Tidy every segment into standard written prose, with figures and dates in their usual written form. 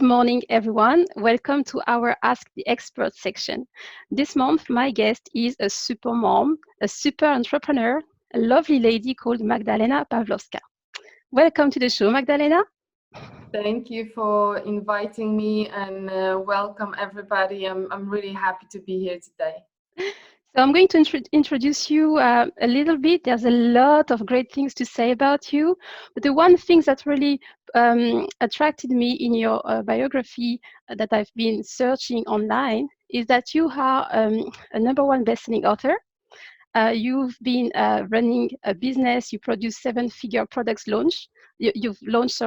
morning, everyone. Welcome to our Ask the Expert section. This month, my guest is a super mom, a super entrepreneur, a lovely lady called Magdalena Pawlowska. Welcome to the show, Magdalena. Thank you for inviting me and welcome everybody. I'm really happy to be here today. So I'm going to introduce you a little bit. There's a lot of great things to say about you, but the one thing that really attracted me in your biography that I've been searching online is that you are a #1 best-selling author. You've been running a business. You produce seven-figure products launch. You've launched,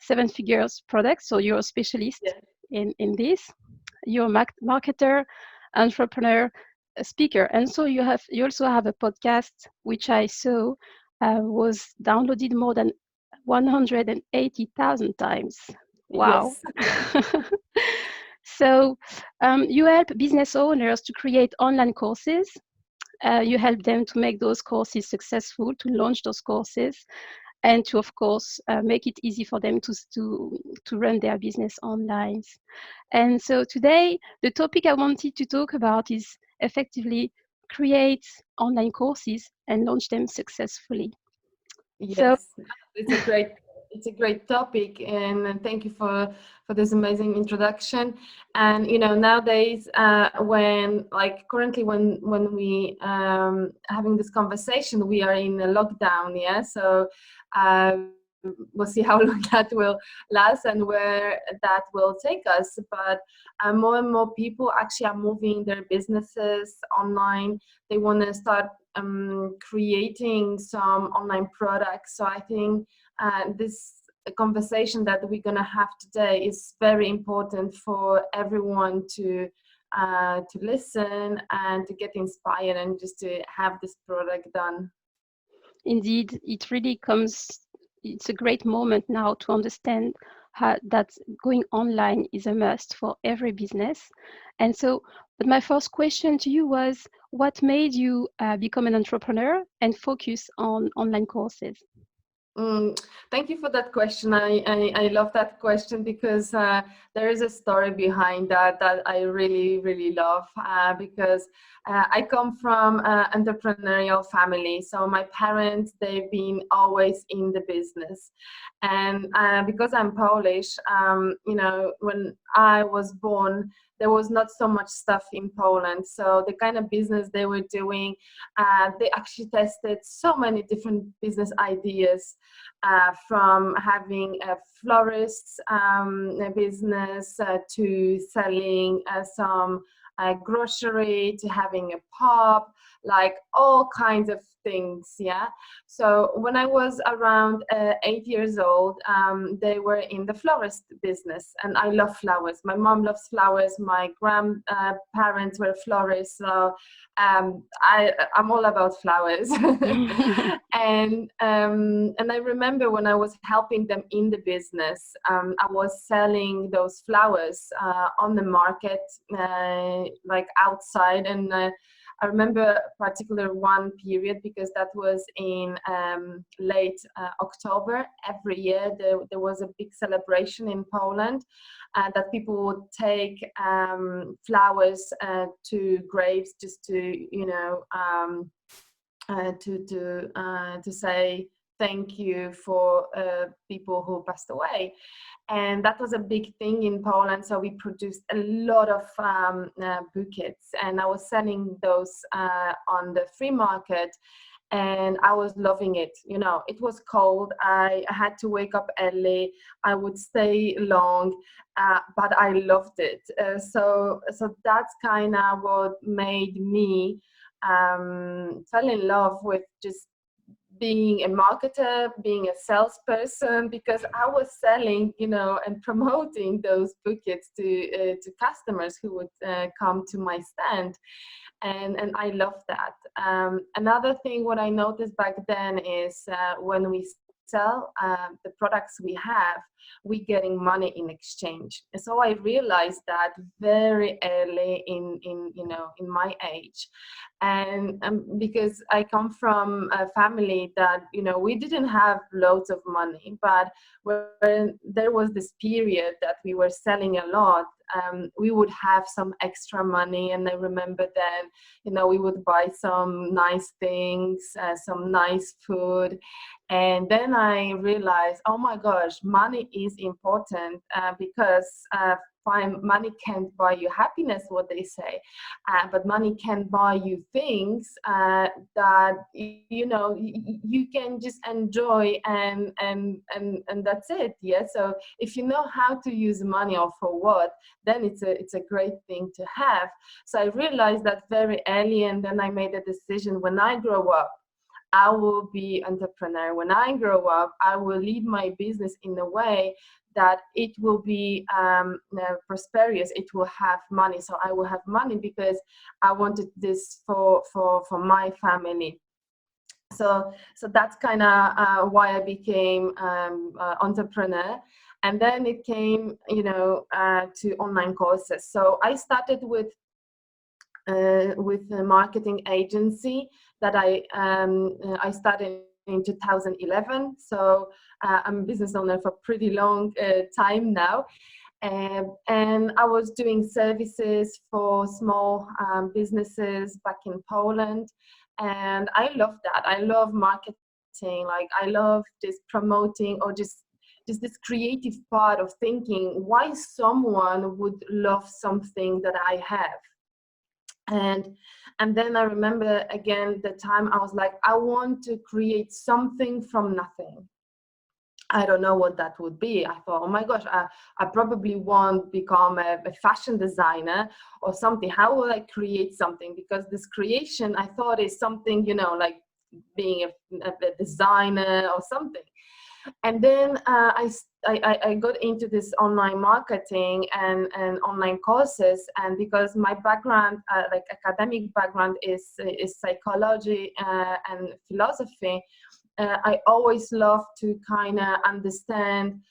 seven figures products. So you're a specialist Yeah. in this. You're a marketer, entrepreneur, a speaker, and so you also have a podcast which I saw was downloaded more than 180,000 times. Wow. Yes. So you help business owners to create online courses. You help them to make those courses successful, to launch those courses, and to, of course, make it easy for them to run their business online. And so today, the topic I wanted to talk about is effectively create online courses and launch them successfully. So Yes, it's a great topic, and thank you for this amazing introduction. And nowadays, when like currently when we having this conversation, we are in a lockdown. Yeah, so we'll see how long that will last and where that will take us. But more and more people actually are moving their businesses online. They want to start creating some online products. So I think this conversation that we're going to have today is very important for everyone to listen and to get inspired and just to have this product done. indeed, it's a great moment now to understand how that going online is a must for every business. And so, but my first question to you was, what made you become an entrepreneur and focus on online courses? Thank you for that question. I love that question because there is a story behind that I really, really love because I come from an entrepreneurial family. So my parents, they've been always in the business. And because I'm Polish, when I was born, there was not so much stuff in Poland. So the kind of business they were doing, they actually tested so many different business ideas, from having a florist business to selling some grocery to having a pub, like all kinds of things. Yeah. So when I was around 8 years old, they were in the florist business, and I love flowers. My mom loves flowers. My grandparents were florists, so I'm all about flowers. And I remember when I was helping them in the business, I was selling those flowers on the market, like outside. And I remember a particular one period because that was in late October. Every year there was a big celebration in Poland that people would take flowers to graves just to, to say thank you for people who passed away. And that was a big thing in Poland. So we produced a lot of bouquets, and I was selling those on the free market. And I was loving it. It was cold. I had to wake up early. I would stay long, but I loved it. So that's kind of what made me fell in love with just being a marketer, being a salesperson, because I was selling, and promoting those bouquets to customers who would come to my stand, and I love that. Another thing, what I noticed back then is when we sell the products we have, we getting money in exchange. And so I realized that very early in my age. And because I come from a family that, we didn't have loads of money, but when there was this period that we were selling a lot, we would have some extra money. And I remember then, we would buy some nice things, some nice food. And then I realized, oh my gosh, money is important, because money can't buy you happiness, what they say, but money can buy you things that you can just enjoy, and that's it. Yeah. So if you know how to use money or for what, then it's a great thing to have. So I realized that very early, and then I made a decision: when I grow up, I will be entrepreneur. When I grow up, I will lead my business in a way that it will be prosperous. It will have money. So I will have money because I wanted this for my family. So that's kind of why I became entrepreneur. And then it came, to online courses. So I started with a marketing agency that I started in 2011. So I'm a business owner for a pretty long time now. And I was doing services for small businesses back in Poland. And I love that. I love marketing. Like, I love just promoting, or just this creative part of thinking why someone would love something that I have. And then I remember again the time I was like, I want to create something from nothing. I don't know what that would be. I thought, oh my gosh, I probably won't become a fashion designer or something. How will I create something? Because this creation, I thought, is something, like being a designer or something. And then I got into this online marketing and online courses. And because my background, like academic background, is psychology and philosophy, I always love to kind of understand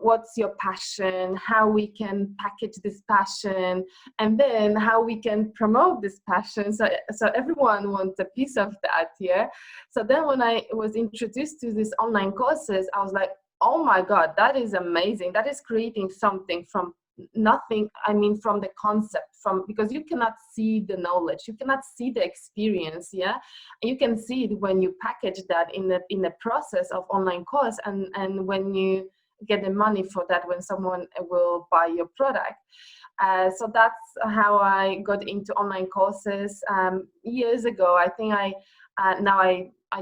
what's your passion, how we can package this passion, and then how we can promote this passion. So everyone wants a piece of that, yeah? So then when I was introduced to these online courses, I was like, oh my God, that is amazing. That is creating something from nothing. I mean, from the concept, because you cannot see the knowledge, you cannot see the experience, yeah? And you can see it when you package that in the process of online course, and when you get the money for that, when someone will buy your product. So that's how I got into online courses years ago. I think I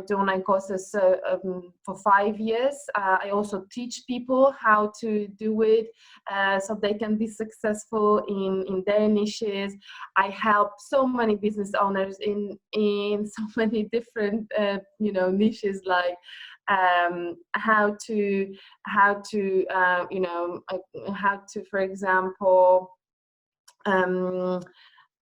do online courses for 5 years. I also teach people how to do it so they can be successful in their niches. I help so many business owners in so many different niches, like how to for example,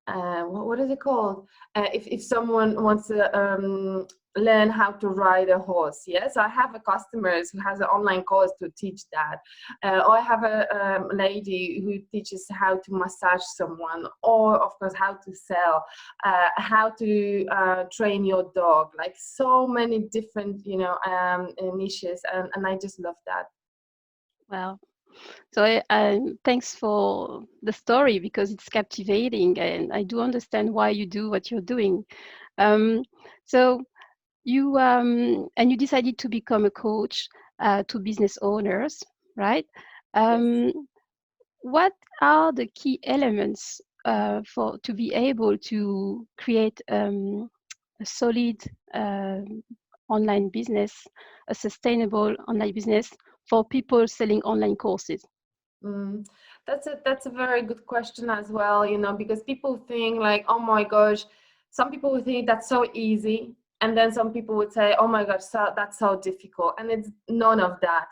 what is it called? If someone wants to learn how to ride a horse, yes, I have a customer who has an online course to teach that, or I have a lady who teaches how to massage someone, or of course how to sell, how to train your dog, like so many different niches, and I just love that. Wow. So thanks for the story, because it's captivating, and I do understand why you do what you're doing. So you decided to become a coach to business owners, right? Yes. What are the key elements to be able to create a solid online business, a sustainable online business for people selling online courses? That's a very good question as well, because people think like, oh my gosh, some people would think that's so easy, and then some people would say, oh my gosh, that's so difficult, and it's none of that.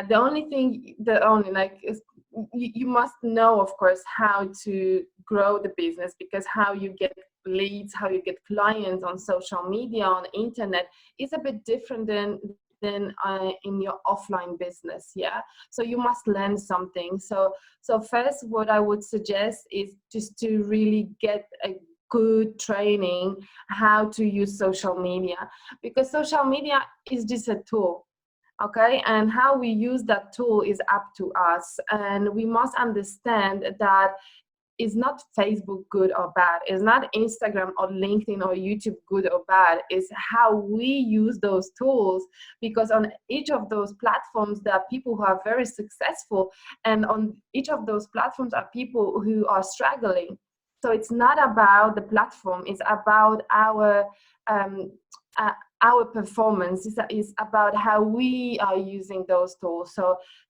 The only thing, is you must know, of course, how to grow the business, because how you get leads, how you get clients on social media, on internet, is a bit different than than in your offline business. Yeah, so you must learn something. So first, what I would suggest is just to really get a good training how to use social media, because social media is just a tool. Okay, and how we use that tool is up to us, and we must understand that is not Facebook good or bad, is not Instagram or LinkedIn or YouTube good or bad, is how we use those tools. Because on each of those platforms there are people who are very successful, and on each of those platforms are people who are struggling. So it's not about the platform, it's about um, our performance, is about how we are using those tools.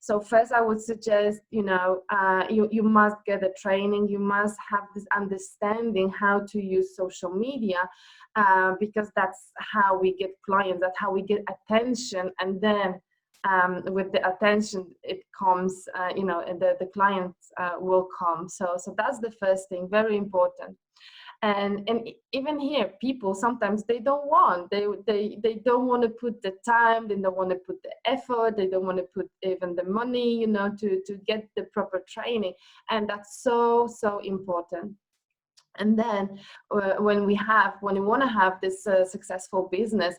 So first I would suggest, you must get a training, you must have this understanding how to use social media, because that's how we get clients, that's how we get attention, and then with the attention it comes, the clients will come. So that's the first thing, very important. And even here, people sometimes they don't want, they don't want to put the time, they don't want to put the effort, they don't want to put even the money, to get the proper training. And that's so important. And then when we want to have this successful business,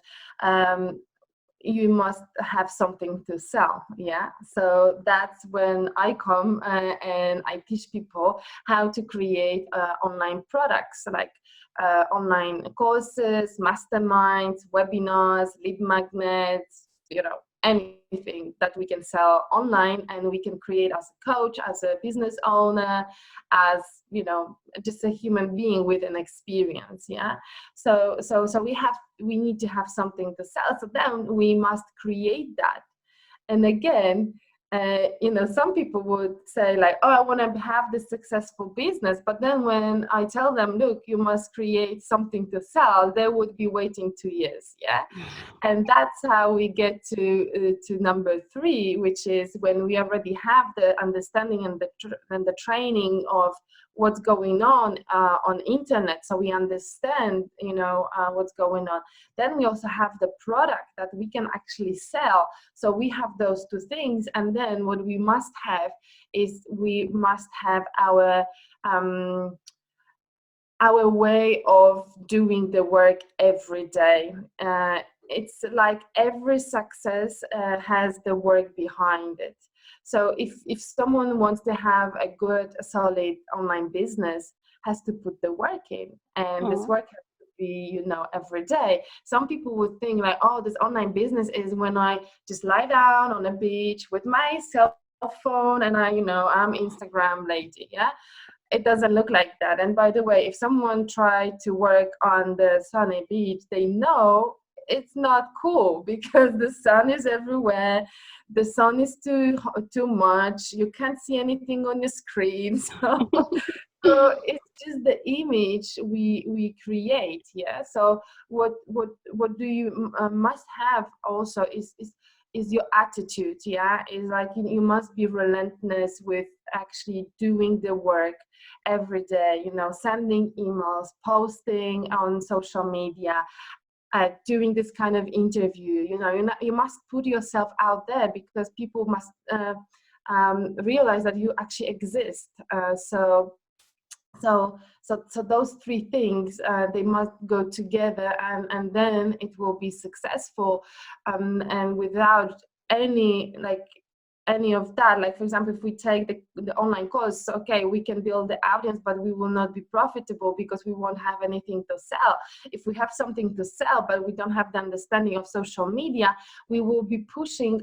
you must have something to sell. Yeah, so that's when I come and I teach people how to create online products, like online courses, masterminds, webinars, lead magnets, anything that we can sell online and we can create as a coach, as a business owner, as just a human being with an experience. Yeah, so we need to have something to sell, so then we must create that. And again, some people would say like, oh, I want to have this successful business, but then when I tell them, look, you must create something to sell, they would be waiting 2 years. Yeah, and that's how we get to number 3, which is when we already have the understanding and the training of what's going on internet, so we understand what's going on. Then we also have the product that we can actually sell. So we have those 2 things, and then what we must have is we must have our way of doing the work every day. It's like every success has the work behind it. So if someone wants to have a good, solid online business, has to put the work in, and this work has to be, every day. Some people would think like, oh, this online business is when I just lie down on a beach with my cell phone and I'm Instagram lady. Yeah, it doesn't look like that. And by the way, if someone tried to work on the sunny beach, they know it's not cool because the sun is everywhere. The sun is too much. You can't see anything on your screen. So it's just the image we create. Yeah. So what do you must have also is your attitude. Yeah, is like you must be relentless with actually doing the work every day, sending emails, posting on social media, doing this kind of interview. You must put yourself out there because people must realize that you actually exist. So those 3 things, they must go together, and then it will be successful. And without any of that, like for example, if we take the online course, okay, we can build the audience, but we will not be profitable because we won't have anything to sell. If we have something to sell but we don't have the understanding of social media, we will be pushing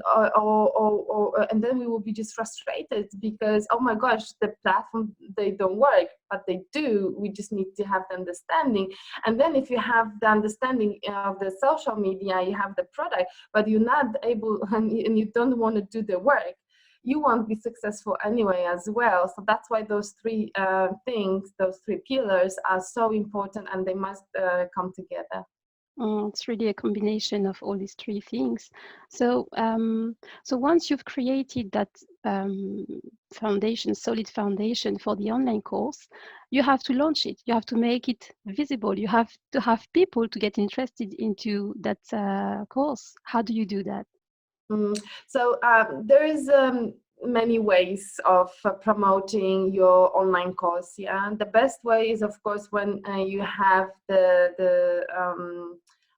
and then we will be just frustrated because, oh my gosh, the platform, they don't work. But they do. We just need to have the understanding. And then if you have the understanding of the social media, you have the product, but you're not able and you don't want to do the work, you won't be successful anyway as well. So that's why those 3 things, those 3 pillars are so important, and they must come together. It's really a combination of all these 3 things. So once you've created that solid foundation for the online course, you have to launch it. You have to make it visible. You have to have people to get interested into that course. How do you do that? So there is many ways of promoting your online course. Yeah, the best way is, of course, when you have the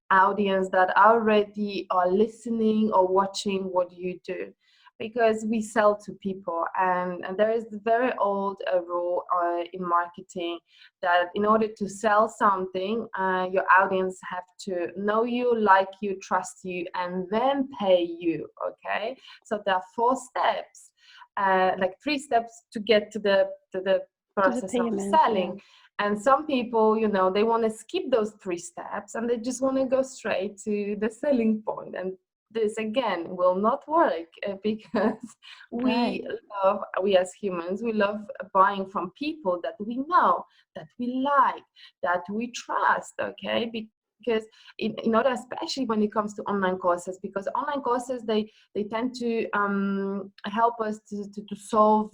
audience that already are listening or watching what you do, because we sell to people, and there is the very old rule in marketing that in order to sell something, your audience have to know you, like you, trust you, and then pay you. Okay, so there are 4 steps, like 3 steps to get to the To the process of payment, yeah. selling. And some people, they want to skip those 3 steps and they just want to go straight to the selling point. And this again will not work, because Right. we as humans, we love buying from people that we know, that we like, that we trust. Okay, because in order, especially when it comes to online courses, because online courses, they tend to help us to solve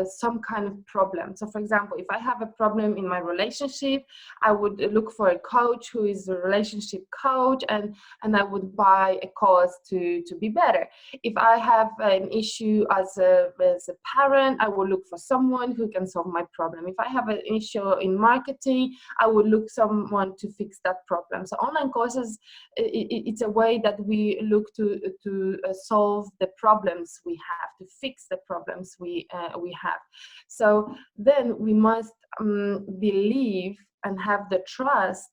some kind of problem. So for example, if I have a problem in my relationship, I would look for a coach who is a relationship coach, and I would buy a course to be better. If I have an issue as a parent, I will look for someone who can solve my problem. If I have an issue in marketing, I would look someone to fix that problem. So online courses, it's a way that we look to solve the problems we have, to fix the problems we have. So then we must believe and have the trust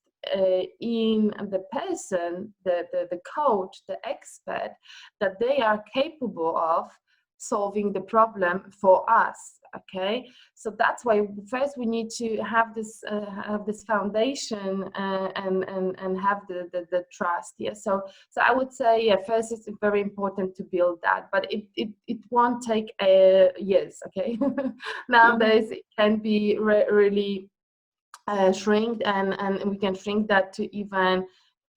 in the person, the coach, the expert, that they are capable of solving the problem for us. Okay, so that's why first we need to have this foundation, and have the trust. Yeah, so I would say, yeah, first it's very important to build that, but it won't take years. Okay, nowadays it can be really shrink, and we can shrink that to even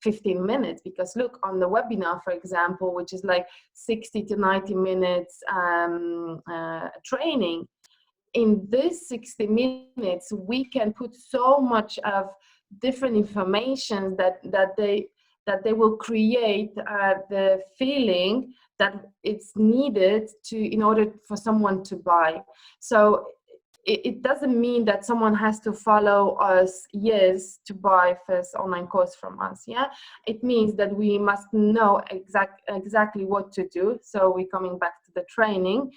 15 minutes, because look, on the webinar, for example, which is like 60 to 90 minutes training, in this 60 minutes we can put so much of different information that they will create the feeling that it's needed to, in order for someone to buy. So it doesn't mean that someone has to follow us years to buy first online course from us. Yeah, it means that we must know exactly what to do. So we're coming back to the training,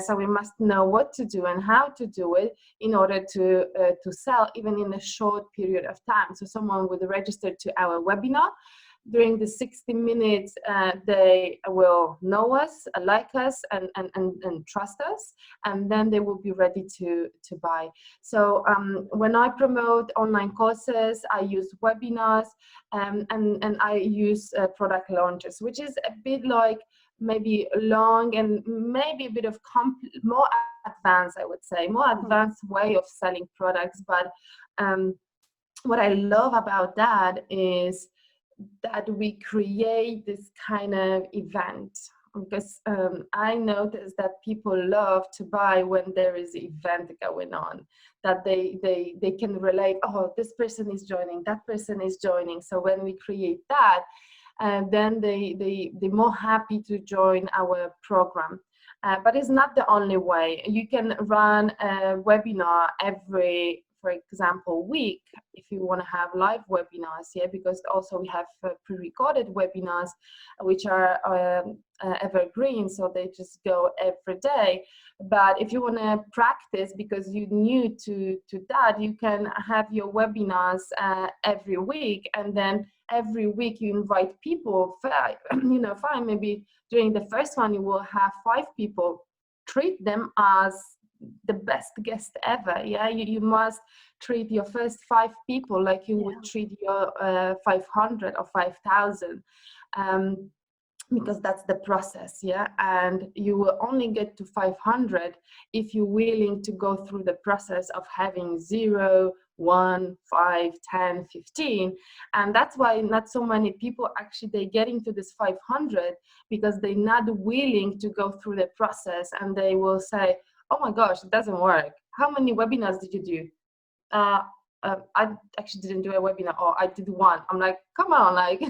so we must know what to do and how to do it in order to sell, even in a short period of time. So someone would register to our webinar. During the 60 minutes, they will know us, like us, and trust us, and then they will be ready to buy. So when I promote online courses, I use webinars, and I use product launches, which is a bit like maybe long and maybe a bit of more advanced, I would say, more advanced way of selling products. But what I love about that is that we create this kind of event, because I notice that people love to buy when there is an event going on, that they can relate, oh, this person is joining, that person is joining. So when we create that, then they're more happy to join our program. But it's not the only way. You can run a webinar every, for example, week, if you want to have live webinars. Yeah, because also we have pre-recorded webinars, which are evergreen, so they just go every day. But if you want to practice, because you're new to that, you can have your webinars every week, and then every week you invite people. Fine, maybe during the first one you will have 5 people. Treat them as the best guest ever. Yeah, you must treat your first 5 people like you would treat your 500 or 5,000, because that's the process. Yeah, and you will only get to 500 if you're willing to go through the process of having 0, 1, 5, 10, 15. And that's why not so many people actually, they get into this 500, because they're not willing to go through the process, and they will say, oh my gosh, it doesn't work. How many webinars did you do? I actually didn't do a webinar, or I did one. I'm like, come on, like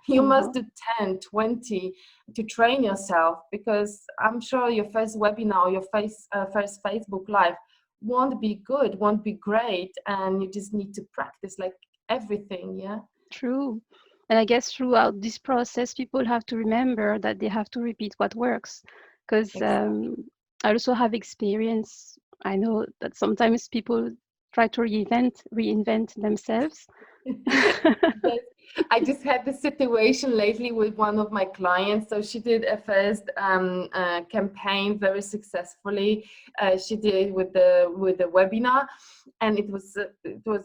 you must do 10, 20 to train yourself, because I'm sure your first webinar or your first Facebook Live won't be good, won't be great, and you just need to practice like everything. Yeah. True. And I guess throughout this process, people have to remember that they have to repeat what works. Because Exactly. I also have experience. I know that sometimes people try to reinvent themselves. Yes, I just had this situation lately with one of my clients. So she did a first campaign very successfully. She did with the webinar, and it was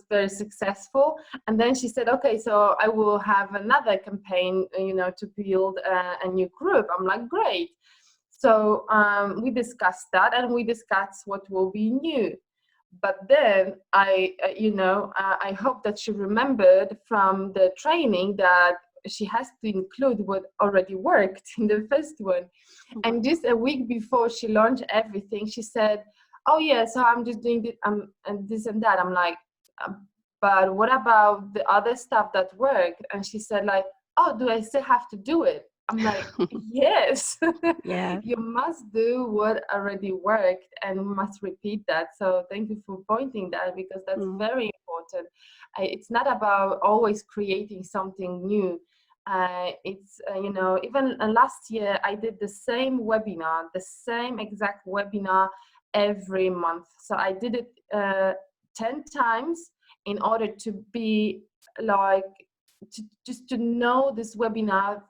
very successful. And then she said, "Okay, so I will have another campaign, to build a new group." I'm like, "Great." So we discussed that, and we discussed what will be new. But then I hope that she remembered from the training that she has to include what already worked in the first one. And just a week before she launched everything, she said, "Oh yeah, so I'm just doing this and this and that." I'm like, "But what about the other stuff that worked?" And she said, like, "Oh, do I still have to do it?" I'm like, "Yes." Yeah. You must do what already worked and must repeat that. So thank you for pointing that, because that's Mm. very important. It's not about always creating something new. It's even last year I did the same webinar, the same exact webinar every month. So I did it 10 times in order to be like just to know this webinar,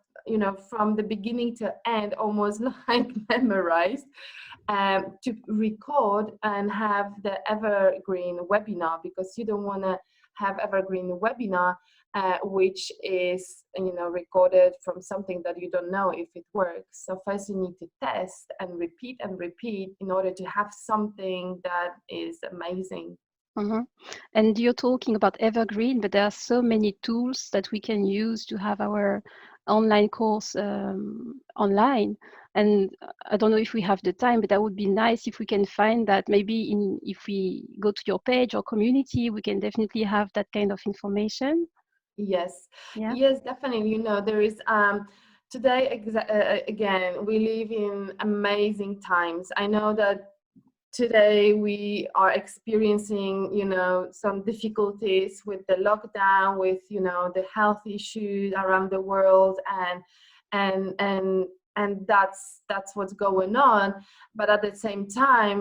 from the beginning to end, almost like memorized, to record and have the evergreen webinar, because you don't want to have evergreen webinar which is recorded from something that you don't know if it works. So first you need to test and repeat in order to have something that is amazing. Mhm. And you're talking about evergreen, but there are so many tools that we can use to have our online course online. And I don't know if we have the time, but that would be nice if we can find that. Maybe if we go to your page or community, we can definitely have that kind of information. Yes, Yeah. yes, definitely. There is today again, we live in amazing times. I know that today we are experiencing, some difficulties with the lockdown, with, the health issues around the world, and and and that's what's going on. But at the same time,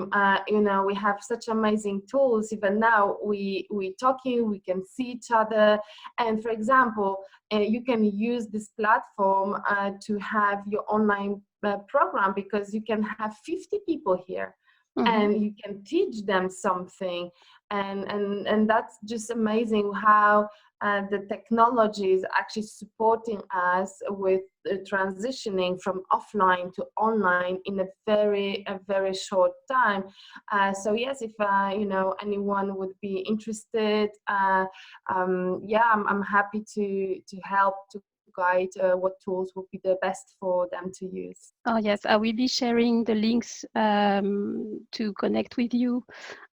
we have such amazing tools. Even now we talking, we can see each other. And for example, you can use this platform to have your online program, because you can have 50 people here Mm-hmm. and you can teach them something. And that's just amazing how the technology is actually supporting us with transitioning from offline to online in a very short time. So yes, if anyone would be interested, I'm happy to help to guide what tools would be the best for them to use. Oh, yes, I will be sharing the links to connect with you,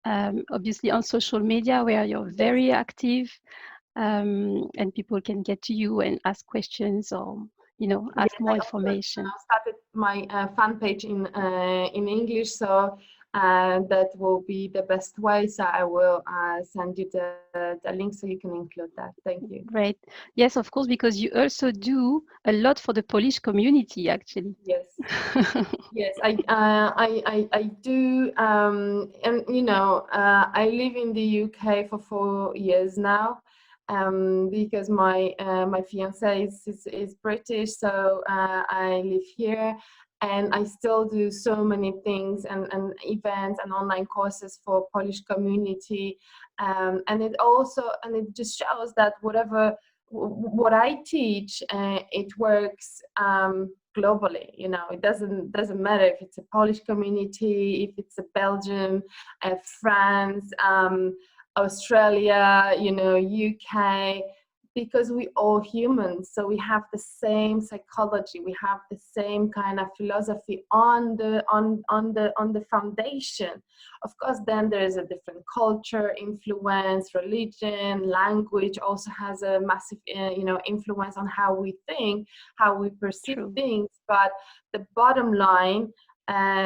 obviously on social media where you're Yes. very active, and people can get to you and ask questions or, Yes, ask more I also information. started my fan page in English, so that will be the best way. So I will send you the link so you can include that. Thank you. Great. Yes, of course, because you also do a lot for the Polish community, actually. Yes. Yes, I do, and I live in the UK for 4 years now, because my fiance is British, so I live here, and I still do so many things and events and online courses for Polish community, and it just shows that what I teach, it works. Globally, it doesn't matter if it's a Polish community, if it's a Belgium, France, Australia, UK. because we all humans, so we have the same psychology, we have the same kind of philosophy on the foundation. Of course, then there is a different culture influence, religion, language also has a massive influence on how we think, how we perceive True. things. But the bottom line,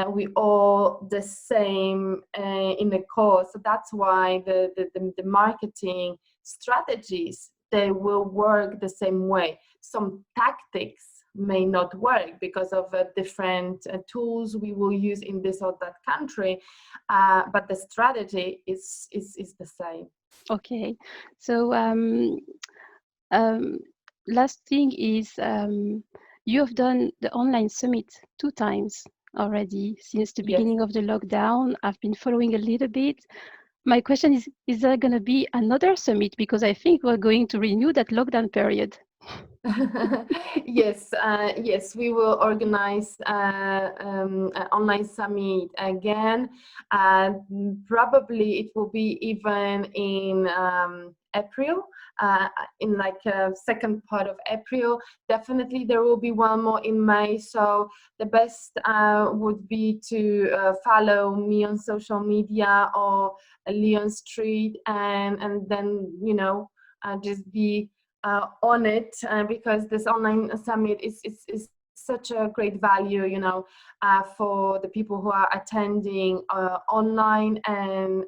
we all the same in the core. So that's why the marketing strategies, they will work the same way. Some tactics may not work because of different tools we will use in this or that country, but the strategy is the same. Okay. So last thing is you have done the online summit 2 times already since the Yes. beginning of the lockdown. I've been following a little bit. My question is there going to be another summit? Because I think we're going to renew that lockdown period. Yes, yes, we will organize an online summit again. Probably it will be even in April, in like second part of April. Definitely there will be one more in May. So the best would be to follow me on social media or Leon Street, and then just be on it, because this online summit is such a great value, for the people who are attending online and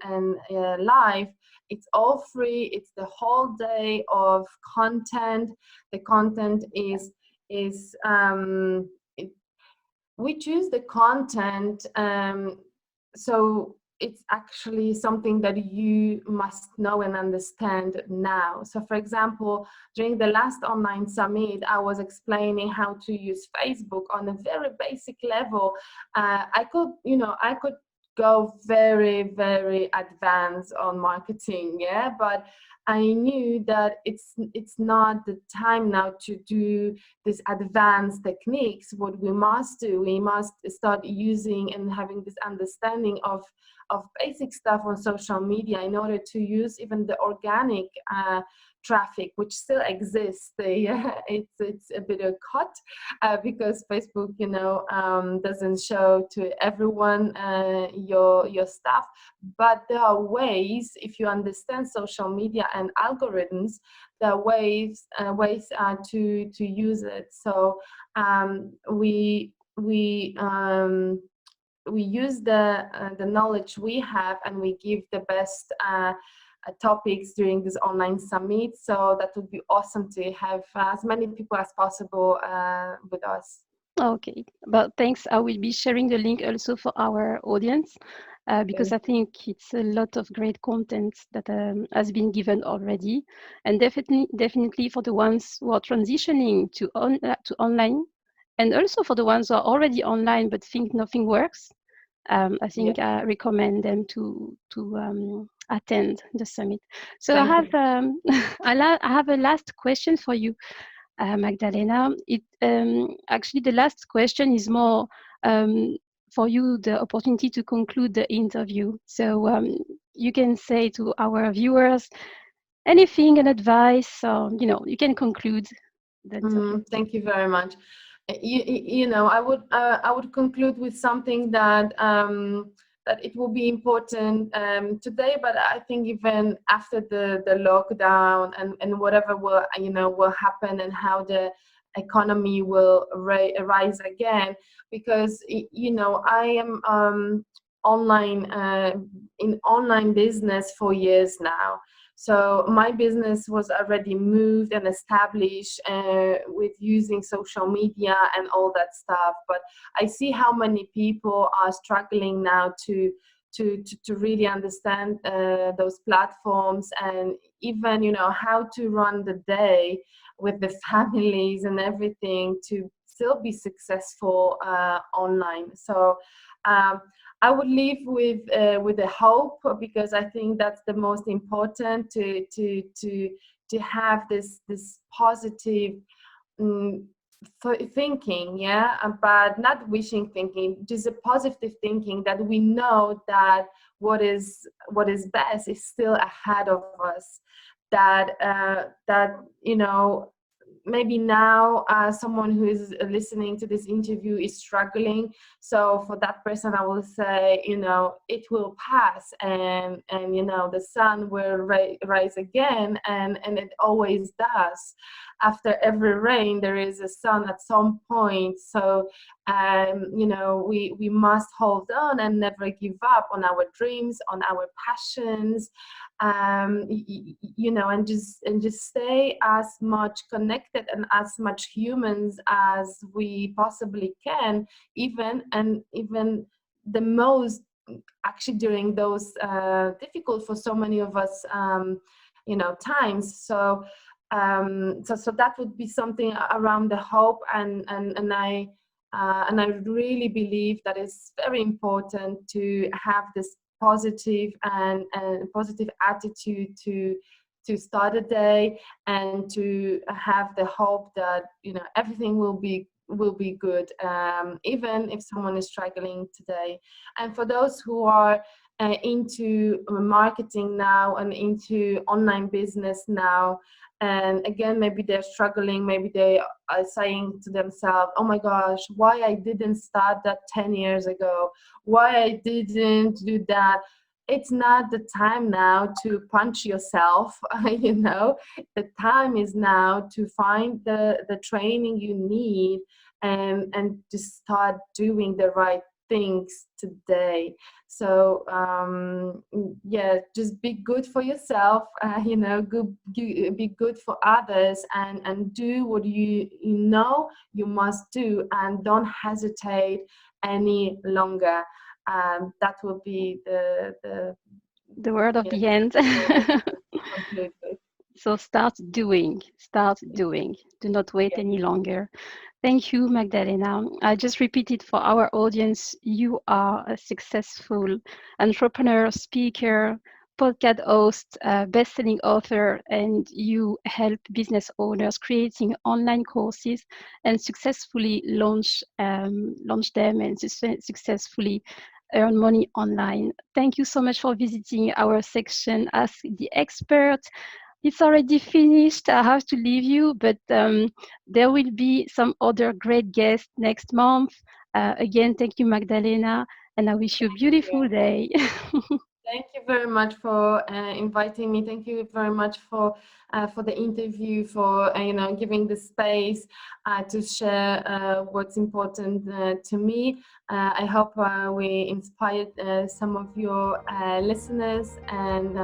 live. It's all free. It's the whole day of content. The content is we choose the content, so it's actually something that you must know and understand now. So for example, during the last online summit, I was explaining how to use Facebook on a very basic level. I could go very, very advanced on marketing, yeah, but I knew that it's not the time now to do these advanced techniques. What we must do, we must start using and having this understanding of basic stuff on social media in order to use even the organic traffic, which still exists. It's a bit of cut because Facebook, doesn't show to everyone your stuff. But there are ways, if you understand social media and algorithms, there are ways to use it. So we use the knowledge we have, and we give the best topics during this online summit. So that would be awesome to have as many people as possible with us. Okay, but thanks. I will be sharing the link also for our audience because I think it's a lot of great content that has been given already, and definitely for the ones who are transitioning to online, and also for the ones who are already online but think nothing works. I think I recommend them to attend the summit. So I have I have a last question for you, Magdalena. Actually, the last question is more for you, the opportunity to conclude the interview. So you can say to our viewers anything, an advice, or you can conclude the interview. Thank you very much. I would conclude with something that that it will be important today, but I think even after the lockdown and whatever will happen, and how the economy will rise again, because I am in online business for years now. So my business was already moved and established with using social media and all that stuff. But I see how many people are struggling now to really understand those platforms, and even how to run the day with the families and everything to still be successful online. So I would leave with a hope, because I think that's the most important, to have this positive thinking, yeah, but not wishing thinking, just a positive thinking that we know that what is best is still ahead of us, that maybe now someone who is listening to this interview is struggling. So for that person, I will say, it will pass, and the sun will rise again, and it always does. After every rain, there is a sun at some point. So we must hold on and never give up on our dreams, on our passions, and just stay as much connected and as much humans as we possibly can, even the most, actually, during those difficult for so many of us times. So that would be something around the hope, and I really believe that it's very important to have this positive and positive attitude to start a day, and to have the hope that everything will be good, even if someone is struggling today. And for those who are into marketing now and into online business now, and again, maybe they're struggling, maybe they are saying to themselves, oh my gosh, why I didn't start that 10 years ago, why I didn't do that. It's not the time now to punch yourself. The time is now to find the training you need, and to start doing the right things today. So just be good for yourself, be good for others, and do what you you must do, and don't hesitate any longer. That will be the word of the end. So start doing. Do not wait any longer. Thank you, Magdalena. I just repeat it for our audience. You are a successful entrepreneur, speaker, podcast host, best-selling author, and you help business owners creating online courses and successfully launch them and successfully earn money online. Thank you so much for visiting our section Ask the Expert. It's already finished. I have to leave you, but there will be some other great guests next month. Again, thank you, Magdalena, and I wish you a beautiful day. Thank you very much for inviting me. Thank you very much for the interview, for giving the space to share what's important to me. I hope we inspired some of your listeners, and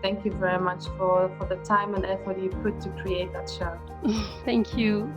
thank you very much for the time and effort you put to create that show. Thank you.